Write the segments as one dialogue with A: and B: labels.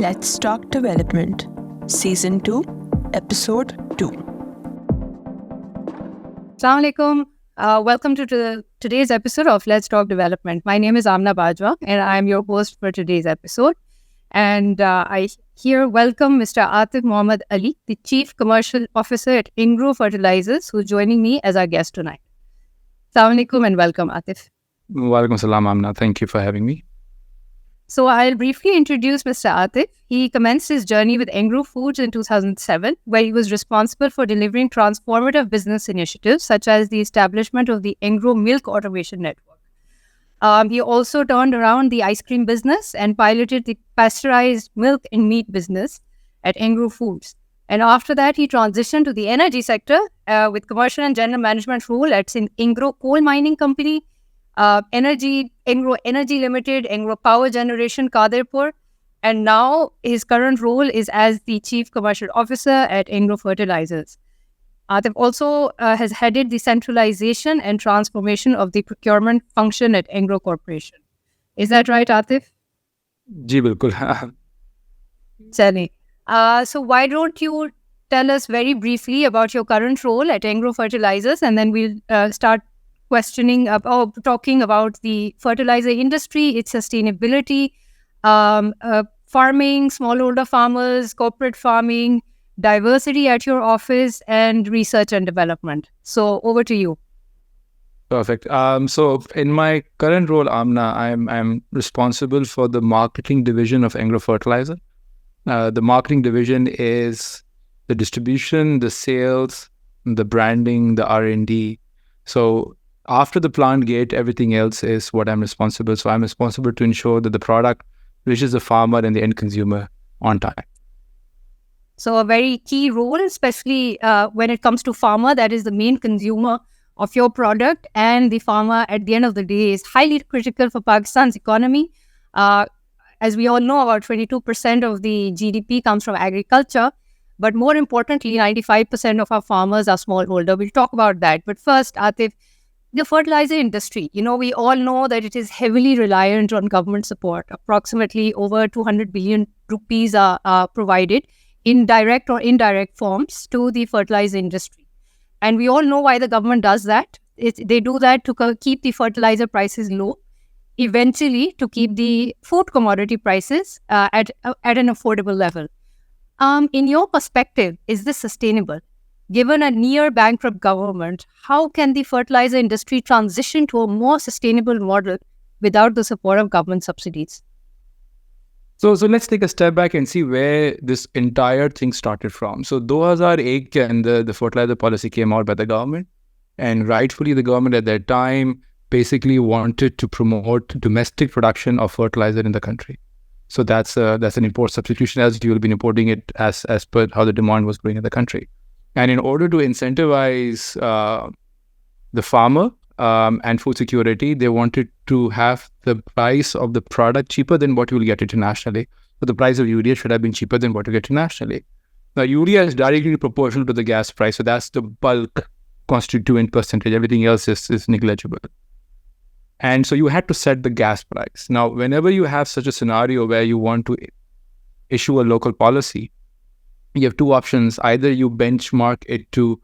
A: Let's Talk Development, Season 2, Episode 2.
B: Assalamu alaikum. Welcome to today's episode of Let's Talk Development. My name is Amina Bajwa and I'm your host for today's episode. And I here welcome Mr. Atif Mohammed Ali, the Chief Commercial Officer at Engro Fertilizers, who's joining me as our guest tonight. Assalamu alaikum and welcome, Atif.
C: Walaikum salam, Amina. Thank you for having me.
B: So I'll briefly introduce Mr. Atif. He commenced his journey with Engro Foods in 2007, where he was responsible for delivering transformative business initiatives, such as the establishment of the Engro Milk Automation Network. He also turned around the ice cream business and piloted the pasteurized milk and meat business at Engro Foods. And after that, he transitioned to the energy sector with commercial and general management role at Engro Coal Mining Company, Engro Energy Limited, Engro Power Generation, Kadirpur, and now his current role is as the Chief Commercial Officer at Engro Fertilizers. Atif also has headed the centralization and transformation of the procurement function at Engro Corporation. Is that right, Atif?
C: Ji, bilkul.
B: Chali. So why don't you tell us very briefly about your current role at Engro Fertilizers, and then we'll start talking about the fertilizer industry, its sustainability, farming, smallholder farmers, corporate farming, diversity at your office, and research and development. So over to you.
C: Perfect. So in my current role, Amna, I'm responsible for the marketing division of Engro Fertilizer. The marketing division is the distribution, the sales, the branding, the R&D. So after the plant gate, everything else is what I'm responsible. So I'm responsible to ensure that the product reaches the farmer and the end consumer on time.
B: So a very key role, especially when it comes to farmer, that is the main consumer of your product, and the farmer at the end of the day is highly critical for Pakistan's economy. As we all know, about 22% of the GDP comes from agriculture, but more importantly, 95% of our farmers are smallholder. We'll talk about that. But first, Atif, the fertilizer industry, we all know that it is heavily reliant on government support. Approximately over 200 billion rupees are provided in direct or indirect forms to the fertilizer industry. And we all know why the government does that. They do that to keep the fertilizer prices low, eventually to keep the food commodity prices at an affordable level. In your perspective, is this sustainable? Given a near bankrupt government, how can the fertilizer industry transition to a more sustainable model without the support of government subsidies?
C: So let's take a step back and see where this entire thing started from. So 2008 and the fertilizer policy came out by the government, and rightfully the government at that time basically wanted to promote domestic production of fertilizer in the country. So that's an import substitution, as you will be importing it as per how the demand was growing in the country. And in order to incentivize the farmer and food security, they wanted to have the price of the product cheaper than what you will get internationally. So the price of urea should have been cheaper than what you get internationally. Now, urea is directly proportional to the gas price. So that's the bulk constituent percentage. Everything else is negligible. And so you had to set the gas price. Now, whenever you have such a scenario where you want to issue a local policy, you have two options. Either you benchmark it to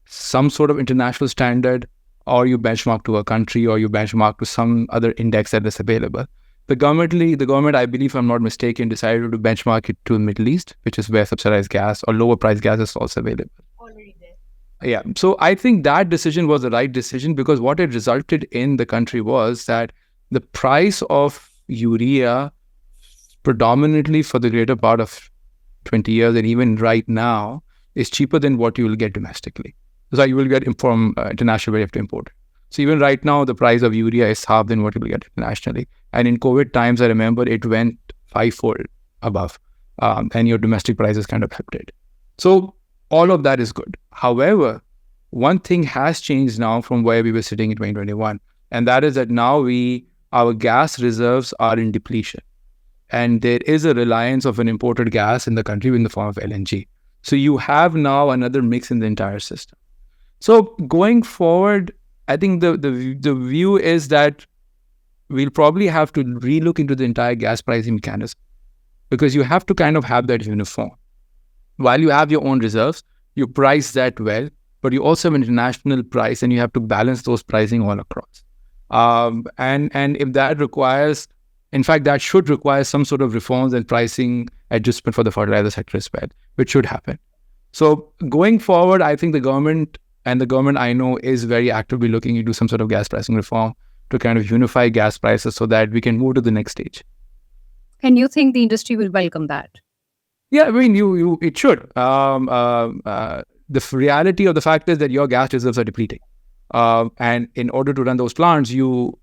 C: some sort of international standard, or you benchmark to a country, or you benchmark to some other index that is available. The government, I believe, if I'm not mistaken, decided to benchmark it to the Middle East, which is where subsidized gas or lower price gas is also available.
B: Already there.
C: Yeah. So I think that decision was the right decision, because what it resulted in the country was that the price of urea, predominantly for the greater part of 20 years and even right now, is cheaper than what you will get domestically. So you will get from international where you have to import it. So even right now, the price of urea is half than what you will get internationally. And in COVID times, I remember it went fivefold above, and your domestic prices kind of helped it. So all of that is good. However, one thing has changed now from where we were sitting in 2021, and that is that now our gas reserves are in depletion. And there is a reliance of an imported gas in the country in the form of LNG. So you have now another mix in the entire system. So going forward, I think the view is that we'll probably have to relook into the entire gas pricing mechanism. because you have to kind of have that uniform. While you have your own reserves, you price that well, but you also have an international price, and you have to balance those pricing all across. And if that requires, in fact, that should require some sort of reforms and pricing adjustment for the fertilizer sector as well, which should happen. So going forward, I think the government I know is very actively looking into some sort of gas pricing reform to kind of unify gas prices so that we can move to the next stage.
B: And you think the industry will welcome that?
C: Yeah, I mean, it should. The reality of the fact is that your gas reserves are depleting. And in order to run those plants, you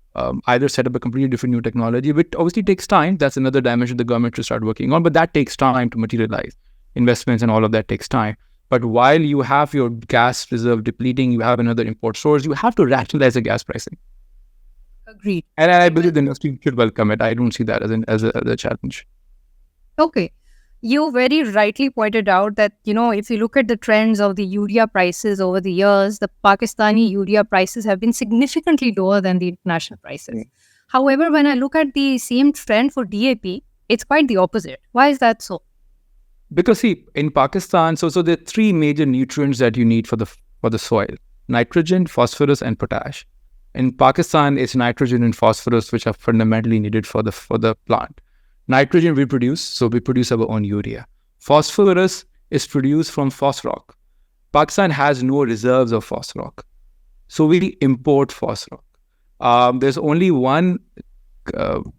C: either set up a completely different new technology, which obviously takes time. That's another dimension the government should start working on, but that takes time to materialize. Investments and all of that takes time. But while you have your gas reserve depleting, you have another import source, you have to rationalize the gas pricing.
B: Agreed.
C: And I believe the industry should welcome it. I don't see that as a challenge.
B: Okay. You very rightly pointed out that, if you look at the trends of the urea prices over the years, the Pakistani urea prices have been significantly lower than the international prices. However, when I look at the same trend for DAP, it's quite the opposite. Why is that so?
C: Because see, in Pakistan, so there are three major nutrients that you need for the soil: nitrogen, phosphorus, and potash. In Pakistan, it's nitrogen and phosphorus which are fundamentally needed for the plant. Nitrogen we produce, so we produce our own urea. Phosphorus is produced from phos rock. Pakistan has no reserves of phos rock, so we import phos rock. There's only one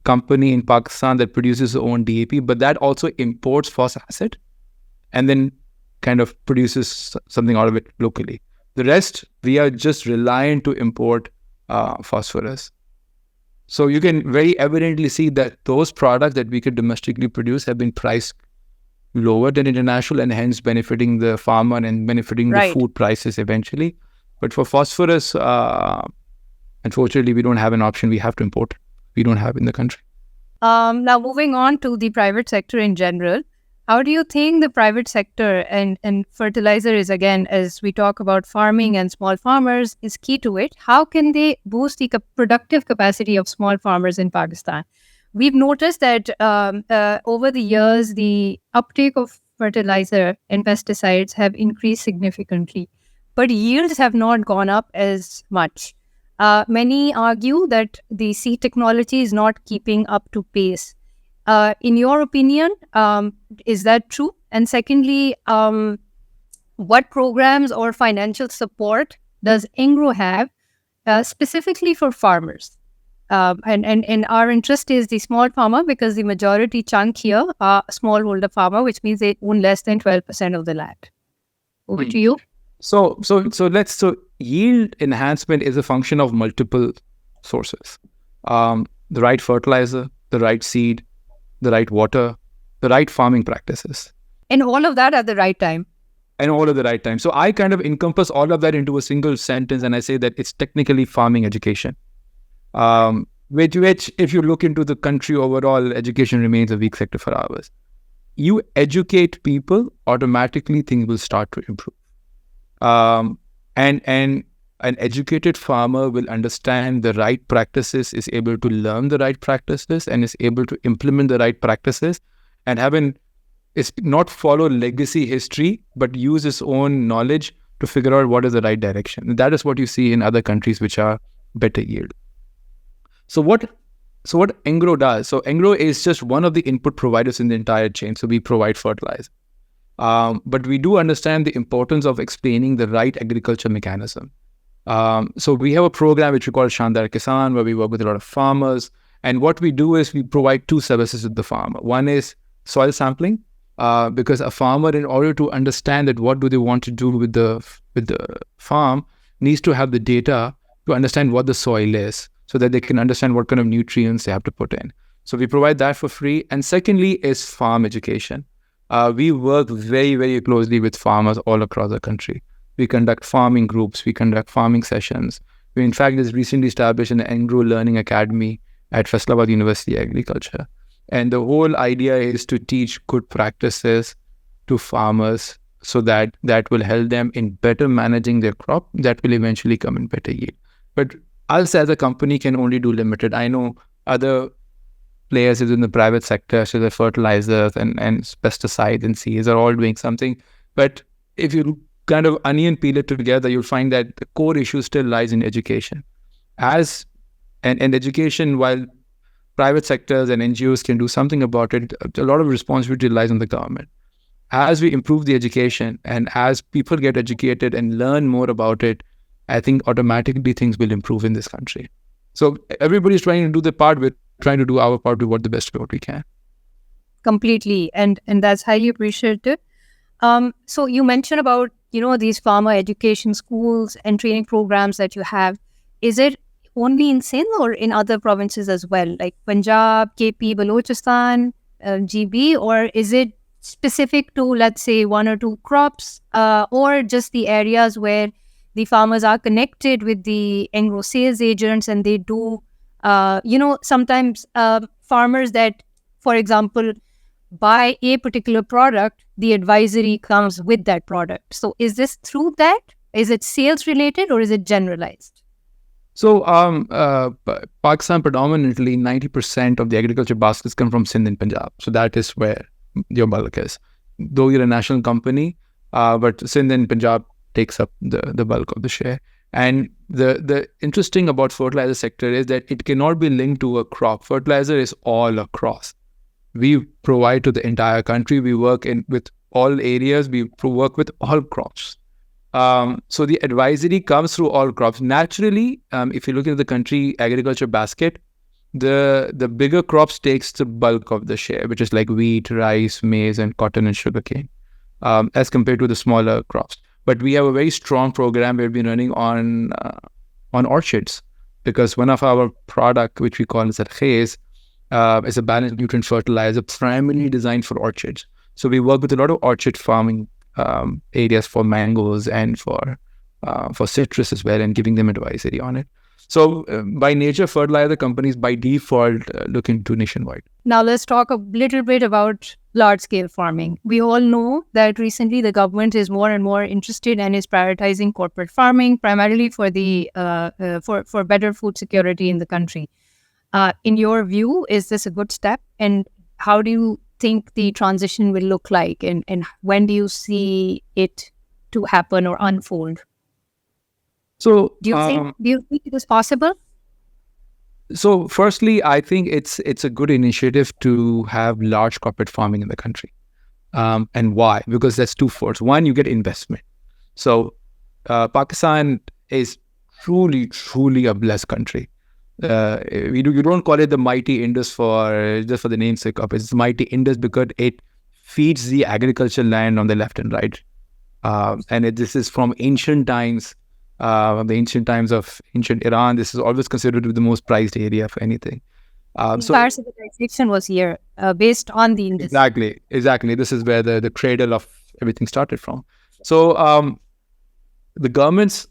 C: company in Pakistan that produces its own DAP, but that also imports phos acid and then kind of produces something out of it locally. The rest, we are just reliant to import phosphorus. So you can very evidently see that those products that we could domestically produce have been priced lower than international, and hence benefiting the farmer and benefiting the food prices eventually. But for phosphorus, unfortunately, we don't have an option. We have to import it. We don't have in the country.
B: Now, moving on to the private sector in general, how do you think the private sector and fertilizer is, again, as we talk about farming and small farmers, is key to it? How can they boost the productive capacity of small farmers in Pakistan? We've noticed that over the years, the uptake of fertilizer and pesticides have increased significantly, but yields have not gone up as much. Many argue that the seed technology is not keeping up to pace. In your opinion, is that true? And secondly, what programs or financial support does Engro have specifically for farmers? And our interest is the small farmer, because the majority chunk here are smallholder farmer, which means they own less than 12% of the land. Over to you.
C: So yield enhancement is a function of multiple sources. The right fertilizer, the right seed, the right water, the right farming practices.
B: And all of that at the right time.
C: And all at the right time. So I kind of encompass all of that into a single sentence, and I say that it's technically farming education. Which if you look into the country overall, education remains a weak sector for ours. You educate people, automatically things will start to improve. And an educated farmer will understand the right practices, is able to learn the right practices, and is able to implement the right practices, and is not follow legacy history, but use his own knowledge to figure out what is the right direction. And that is what you see in other countries which are better yield. So what Engro does, so Engro is just one of the input providers in the entire chain. So we provide fertilizer. But we do understand the importance of explaining the right agriculture mechanism. So we have a program which we call Shandar Kisan, where we work with a lot of farmers. And what we do is we provide two services with the farmer. One is soil sampling, because a farmer, in order to understand that what do they want to do with the farm, needs to have the data to understand what the soil is, so that they can understand what kind of nutrients they have to put in. So we provide that for free. And secondly is farm education. We work very, very closely with farmers all across the country. We conduct farming groups, we conduct farming sessions. We, in fact, just recently established an Engro Learning Academy at Faisalabad University Agriculture. And the whole idea is to teach good practices to farmers, so that will help them in better managing their crop, that will eventually come in better yield. But us as a company can only do limited. I know other players is in the private sector, so the fertilizers and pesticides and seeds are all doing something. But if you kind of onion peel it together, you'll find that the core issue still lies in education. And education, while private sectors and NGOs can do something about it, a lot of responsibility lies on the government. As we improve the education and as people get educated and learn more about it, I think automatically things will improve in this country. So everybody's trying to do their part. We're trying to do our part to what the best what we can.
B: Completely. And that's highly appreciated. So you mentioned about, these farmer education schools and training programs that you have. Is it only in Sindh or in other provinces as well, like Punjab, KP, Balochistan, GB, or is it specific to, let's say, one or two crops, or just the areas where the farmers are connected with the Engro sales agents and they do, sometimes farmers that, for example, buy a particular product, the advisory comes with that product. So is this through that? Is it sales related or is it generalized?
C: So Pakistan, predominantly 90% of the agriculture baskets come from Sindh and Punjab. So that is where your bulk is. Though you're a national company, but Sindh and Punjab takes up the bulk of the share. And the interesting about fertilizer sector is that it cannot be linked to a crop. Fertilizer is all across. We provide to the entire country. We work with all areas. We work with all crops. So the advisory comes through all crops. Naturally, if you look at the country agriculture basket, the bigger crops takes the bulk of the share, which is like wheat, rice, maize, and cotton and sugarcane, as compared to the smaller crops. But we have a very strong program we've been running on orchards, because one of our product, which we call as Al-Khais, is a balanced nutrient fertilizer primarily designed for orchards. So we work with a lot of orchard farming areas for mangoes and for citrus as well, and giving them advisory on it. So by nature, fertilizer companies by default look into nationwide.
B: Now let's talk a little bit about large-scale farming. We all know that recently the government is more and more interested and is prioritizing corporate farming, primarily for the for better food security in the country. In your view, is this a good step? And how do you think the transition will look like? And when do you see it to happen or unfold?
C: So
B: do you think it is possible?
C: So firstly, I think it's a good initiative to have large corporate farming in the country. And why? Because there's two folds. One, you get investment. So Pakistan is truly, truly a blessed country. You don't call it the mighty Indus just for the namesake of it. It's mighty Indus because it feeds the agricultural land on the left and right. This is from ancient times. The ancient times of ancient Iran, this is always considered to be the most prized area for anything.
B: Entire civilization was here, based on the Indus.
C: Exactly. This is where the cradle of everything started from. So the government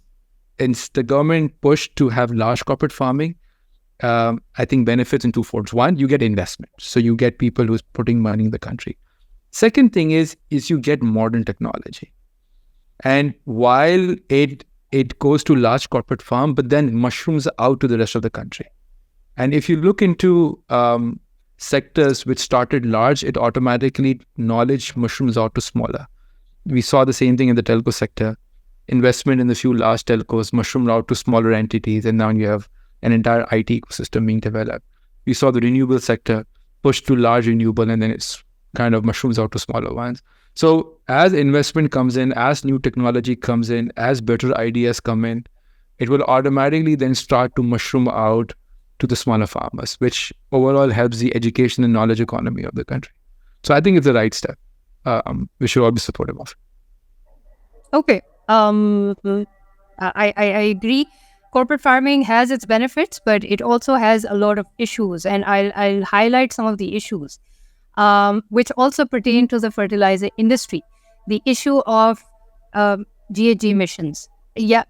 C: push to have large corporate farming, I think benefits in two folds. One, you get investment. So you get people who's putting money in the country. Second thing is you get modern technology. And while it goes to large corporate farm, but then mushrooms out to the rest of the country. And if you look into sectors which started large, it automatically knowledge mushrooms out to smaller. We saw the same thing in the telco sector. Investment in the few large telcos, mushroom out to smaller entities, and now you have an entire IT ecosystem being developed. We saw the renewable sector push to large renewable, and then it's kind of mushrooms out to smaller ones. So as investment comes in, as new technology comes in, as better ideas come in, it will automatically then start to mushroom out to the smaller farmers, which overall helps the education and knowledge economy of the country. So I think it's the right step. We should all be supportive of.
B: Okay. I agree. Corporate farming has its benefits, but it also has a lot of issues. And I'll highlight some of the issues, which also pertain to the fertilizer industry. The issue of GHG emissions. Yeah,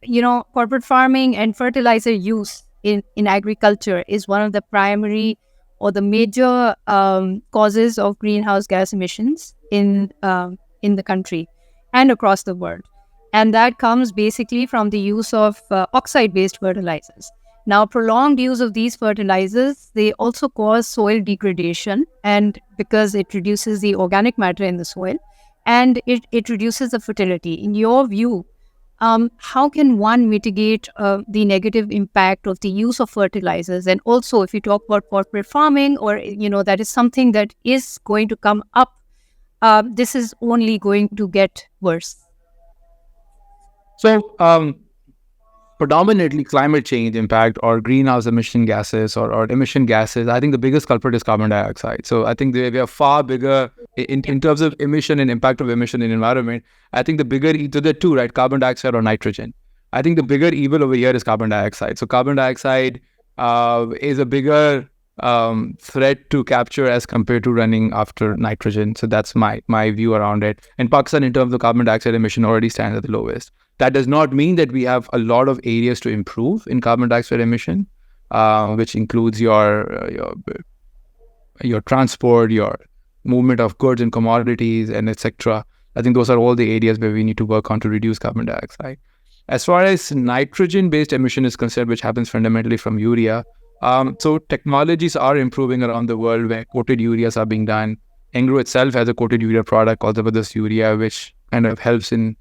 B: corporate farming and fertilizer use in agriculture is one of the primary or the major causes of greenhouse gas emissions in the country and across the world. And that comes basically from the use of oxide-based fertilizers. Now, prolonged use of these fertilizers, they also cause soil degradation, and because it reduces the organic matter in the soil and it reduces the fertility. In your view, how can one mitigate the negative impact of the use of fertilizers? And also, if you talk about corporate farming, or that is something that is going to come up, this is only going to get worse.
C: So, predominantly climate change impact or greenhouse emission gases or emission gases, I think the biggest culprit is carbon dioxide. So I think we are far bigger in terms of emission and impact of emission in environment. I think the bigger, there are two, right? Carbon dioxide or nitrogen. I think the bigger evil over here is carbon dioxide. So carbon dioxide is a bigger threat to capture as compared to running after nitrogen. So that's my view around it. And Pakistan, in terms of carbon dioxide emission, already stands at the lowest. That does not mean that we have a lot of areas to improve in carbon dioxide emission, which includes your transport, your movement of goods and commodities, and etc. I think those are all the areas where we need to work on to reduce carbon dioxide. As far as nitrogen-based emission is concerned, which happens fundamentally from urea, so technologies are improving around the world where coated ureas are being done. Engro itself has a coated urea product called Zabardast urea, which kind of helps in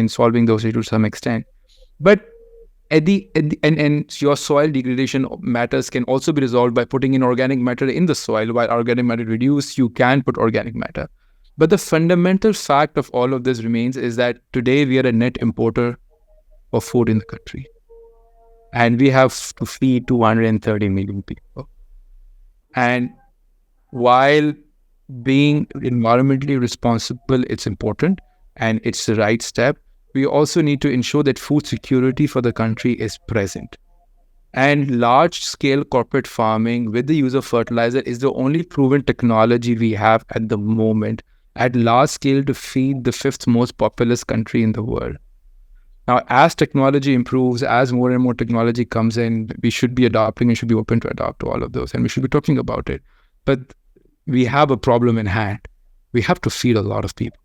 C: solving those issues to some extent. But and your soil degradation matters can also be resolved by putting in organic matter in the soil. While organic matter reduce, you can put organic matter. But the fundamental fact of all of this remains is that today we are a net importer of food in the country. And we have to feed 230 million people. And while being environmentally responsible, it's important and it's the right step, we also need to ensure that food security for the country is present. And large-scale corporate farming with the use of fertilizer is the only proven technology we have at the moment at large scale to feed the fifth most populous country in the world. Now, as technology improves, as more and more technology comes in, we should be adopting and should be open to adopt to all of those, and we should be talking about it. But we have a problem in hand. We have to feed a lot of people.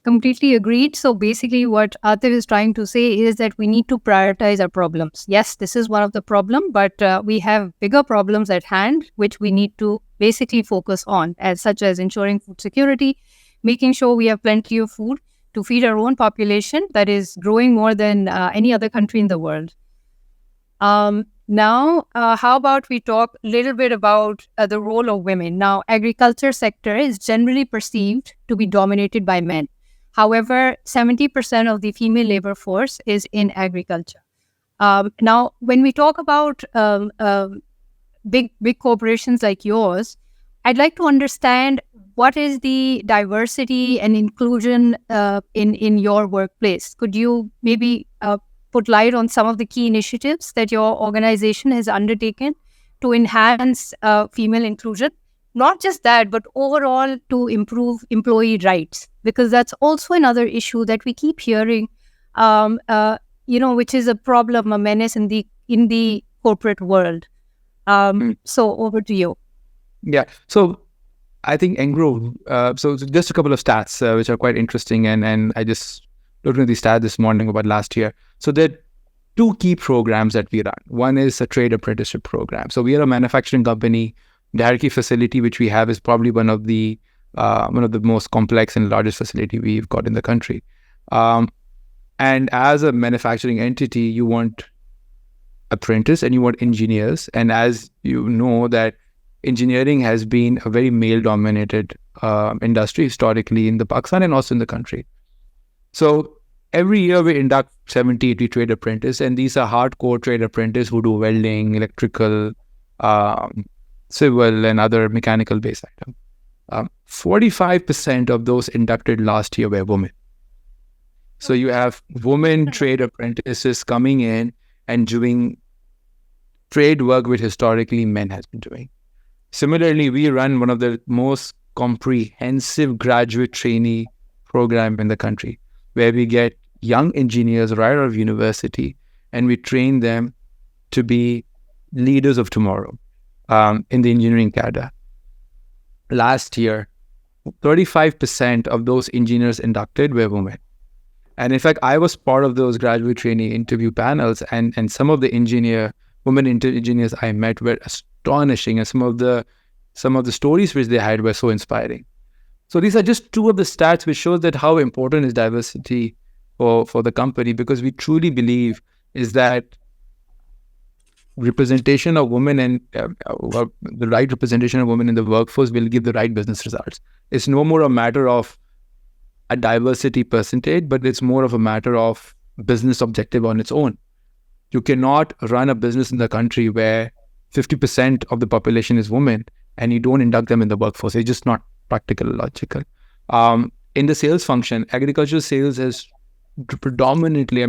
B: Completely agreed. So basically what Atif is trying to say is that we need to prioritize our problems. Yes, this is one of the problems, but we have bigger problems at hand, which we need to basically focus on, such as ensuring food security, making sure we have plenty of food to feed our own population that is growing more than any other country in the world. Now, how about we talk a little bit about the role of women? Now, agriculture sector is generally perceived to be dominated by men. However, 70% of the female labor force is in agriculture. Now, when we talk about big corporations like yours, I'd like to understand what is the diversity and inclusion in your workplace. Could you maybe put light on some of the key initiatives that your organization has undertaken to enhance female inclusion? Not just that, but overall to improve employee rights, because that's also another issue that we keep hearing, which is a problem, a menace in the corporate world. So over to you.
C: Yeah. So I think Engro, so just a couple of stats which are quite interesting, and I just looked at the stat this morning about last year. So there are two key programs that we run. One is a trade apprenticeship program. So we are a manufacturing company. The Harki facility, which we have, is probably one of the most complex and largest facility we've got in the country. And as a manufacturing entity, you want apprentice and you want engineers. And as you know, that engineering has been a very male-dominated industry historically in the Pakistan and also in the country. So every year we induct 70, 80 trade apprentices, and these are hardcore trade apprentices who do welding, electrical, civil and other mechanical based items. 45% of those inducted last year were women. So you have women trade apprentices coming in and doing trade work which historically men has been doing. Similarly, we run one of the most comprehensive graduate trainee program in the country, where we get young engineers right out of university and we train them to be leaders of tomorrow. In the engineering cadre. Last year, 35% of those engineers inducted were women. And in fact, I was part of those graduate trainee interview panels, and some of the women engineers I met were astonishing, and some of the stories which they had were so inspiring. So these are just two of the stats which shows that how important is diversity for the company, because we truly believe is that representation of women and the right representation of women in the workforce will give the right business results. It's no more a matter of a diversity percentage, but it's more of a matter of business objective on its own. You cannot run a business in the country where 50% of the population is women and you don't induct them in the workforce. It's just not practical, logical. In the sales function, agricultural sales has predominantly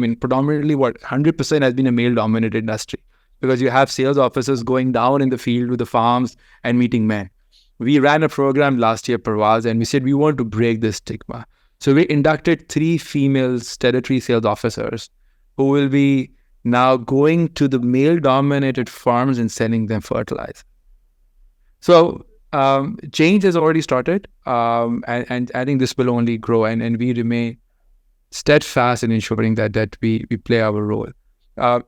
C: what 100% has been a male-dominated industry, because you have sales officers going down in the field with the farms and meeting men. We ran a program last year, Parvaz, and we said we want to break this stigma. So we inducted 3 female territory sales officers who will be now going to the male-dominated farms and selling them fertilizer. So change has already started, and I think this will only grow, and we remain steadfast in ensuring that we play our role.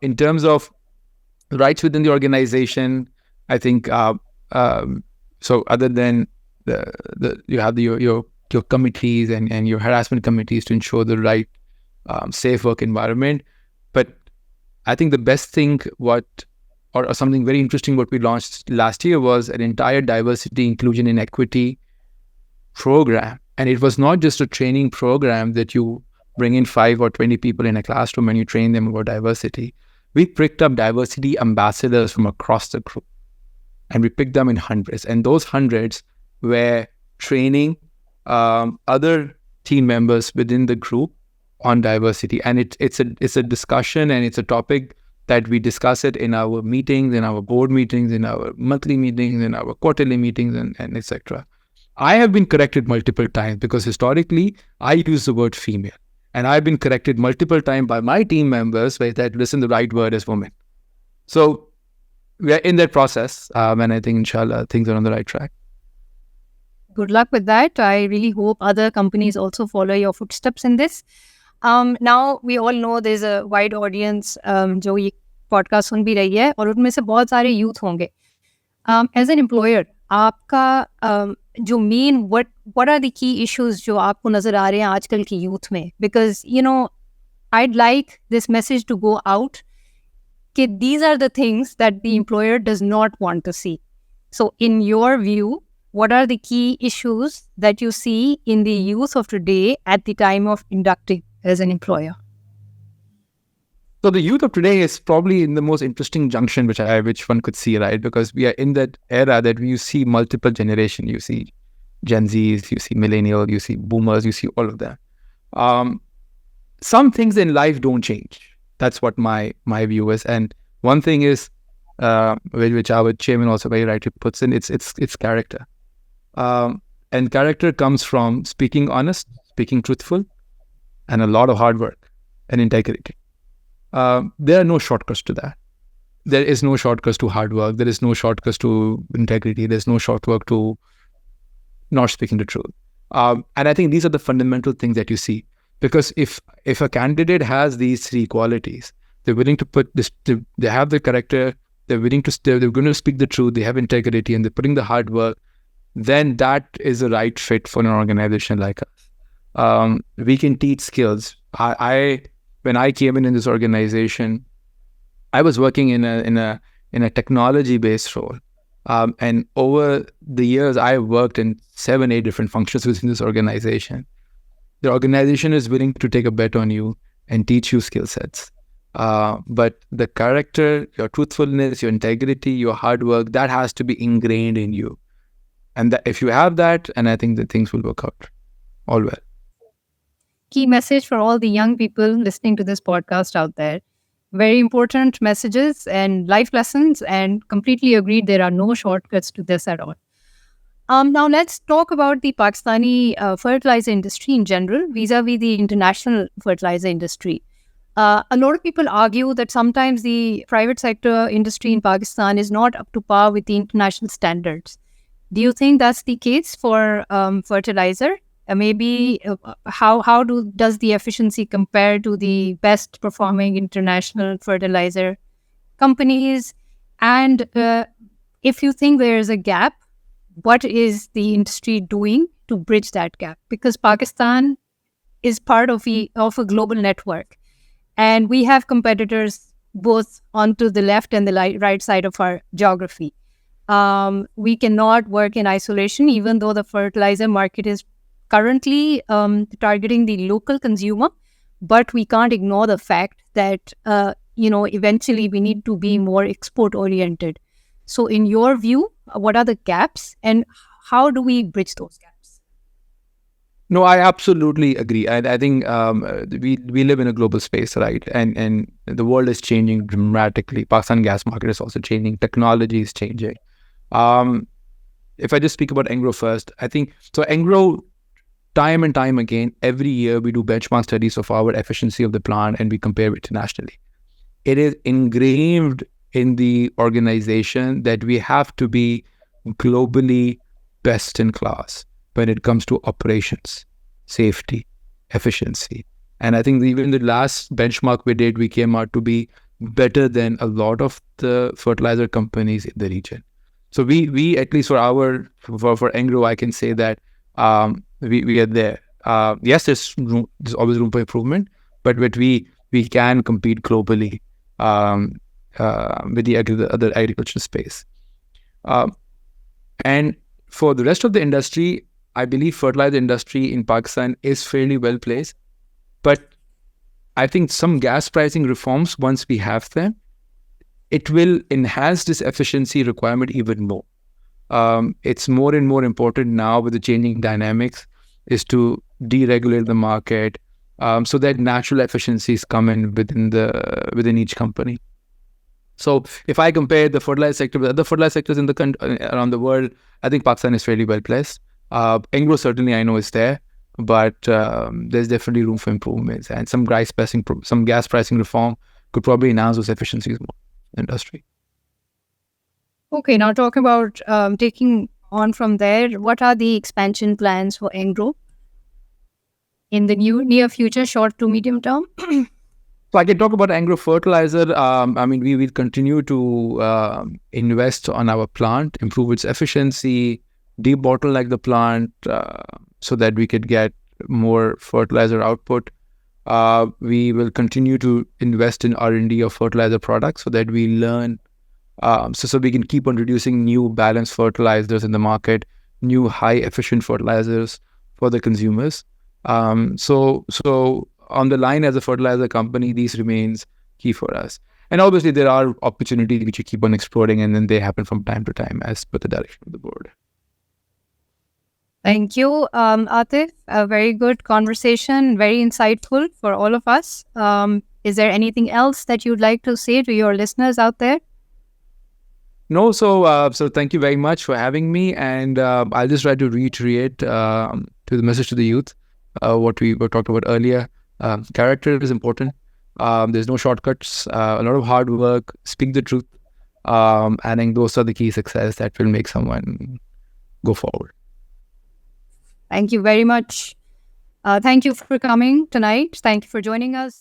C: In terms of rights within the organization, I think so other than you have your committees and your harassment committees to ensure the right safe work environment. But I think the best thing or something very interesting what we launched last year was an entire diversity, inclusion and equity program. And it was not just a training program that you bring in 5 or 20 people in a classroom and you train them about diversity. We picked up diversity ambassadors from across the group, and we picked them in hundreds. And those hundreds were training other team members within the group on diversity. And it's a discussion, and it's a topic that we discuss it in our meetings, in our board meetings, in our monthly meetings, in our quarterly meetings, and etc. I have been corrected multiple times because historically I use the word female. And I've been corrected multiple times by my team members that, listen, the right word is woman. So we are in that process, and I think, inshallah, things are on the right track.
B: Good luck with that. I really hope other companies also follow your footsteps in this. Now, we all know there's a wide audience जो ये podcast सुन भी रही है, और उनमें से बहुत सारे youth होंगे. As an employer, आपका जो main what are the key issues जो आपको नजर आ रहे हैं आजकल की youth में? Because I'd like this message to go out that these are the things that the employer does not want to see. So in your view, what are the key issues that you see in the youth of today at the time of inducting as an employer?
C: So the youth of today is probably in the most interesting junction which one could see, right? Because we are in that era that you see multiple generations. You see Gen Zs, you see millennials, you see boomers, you see all of them. Some things in life don't change. That's what my view is. And one thing is, which our chairman also very rightly puts in, it's character. And character comes from speaking honest, speaking truthful, and a lot of hard work and integrity. There are no shortcuts to that. There is no shortcuts to hard work. There is no shortcuts to integrity. There's no shortcut to not speaking the truth. And I think these are the fundamental things that you see. Because if a candidate has these 3 qualities, they're willing to put this, they have the character, they're going to speak the truth, they have integrity, and they're putting the hard work, then that is the right fit for an organization like us. We can teach skills. When I came in this organization, I was working in a technology-based role. And over the years, I worked in 7-8 different functions within this organization. The organization is willing to take a bet on you and teach you skill sets. But the character, your truthfulness, your integrity, your hard work, that has to be ingrained in you. And if you have that, and I think that things will work out all well.
B: Key message for all the young people listening to this podcast out there. Very important messages and life lessons, and completely agreed there are no shortcuts to this at all. Now let's talk about the Pakistani fertilizer industry in general vis-a-vis the international fertilizer industry. A lot of people argue that sometimes the private sector industry in Pakistan is not up to par with the international standards. Do you think that's the case for fertilizer? Maybe how does the efficiency compare to the best performing international fertilizer companies? And if you think there is a gap, what is the industry doing to bridge that gap? Because Pakistan is part of a global network, and we have competitors both onto the left and the right side of our geography. We cannot work in isolation, even though the fertilizer market is currently targeting the local consumer. But we can't ignore the fact that, eventually we need to be more export oriented. So in your view, what are the gaps and how do we bridge those gaps?
C: No, I absolutely agree. I think we live in a global space, right? And the world is changing dramatically. Pakistan gas market is also changing. Technology is changing. If I just speak about Engro first, I think so. Engro, time and time again, every year we do benchmark studies of our efficiency of the plant and we compare it internationally. It is ingrained in the organization that we have to be globally best in class when it comes to operations, safety, efficiency. And I think even the last benchmark we did, we came out to be better than a lot of the fertilizer companies in the region. So we at least for Engro, I can say that we are there. Yes, there's always room for improvement, but we can compete globally with the other agriculture space. And for the rest of the industry, I believe fertilizer industry in Pakistan is fairly well placed. But I think some gas pricing reforms, once we have them, it will enhance this efficiency requirement even more. It's more and more important now with the changing dynamics is to deregulate the market so that natural efficiencies come in within each company. So if I compare the fertilizer sector with other fertilizer sectors in the around the world, I think Pakistan is fairly well placed. Engro certainly I know is there, but there's definitely room for improvements, and some gas pricing reform could probably enhance those efficiencies more in the industry.
B: Okay, now talking about taking on from there, what are the expansion plans for Engro in the near future, short to medium term?
C: So I can talk about Engro Fertilizer. I mean, we will continue to invest on our plant, improve its efficiency, debottleneck the plant so that we could get more fertilizer output. We will continue to invest in R&D of fertilizer products so that we learn, so we can keep on reducing new balanced fertilizers in the market, new high efficient fertilizers for the consumers. So on the line as a fertilizer company, these remains key for us. And obviously there are opportunities which we keep on exploring, and then they happen from time to time as per the direction of the board.
B: Thank you, Atif. A very good conversation, very insightful for all of us. Is there anything else that you'd like to say to your listeners out there?
C: No, so thank you very much for having me, and I'll just try to reiterate to the message to the youth what we were talked about earlier. Character is important. There's no shortcuts. A lot of hard work. Speak the truth. I think those are the key success that will make someone go forward.
B: Thank you very much. Thank you for coming tonight. Thank you for joining us.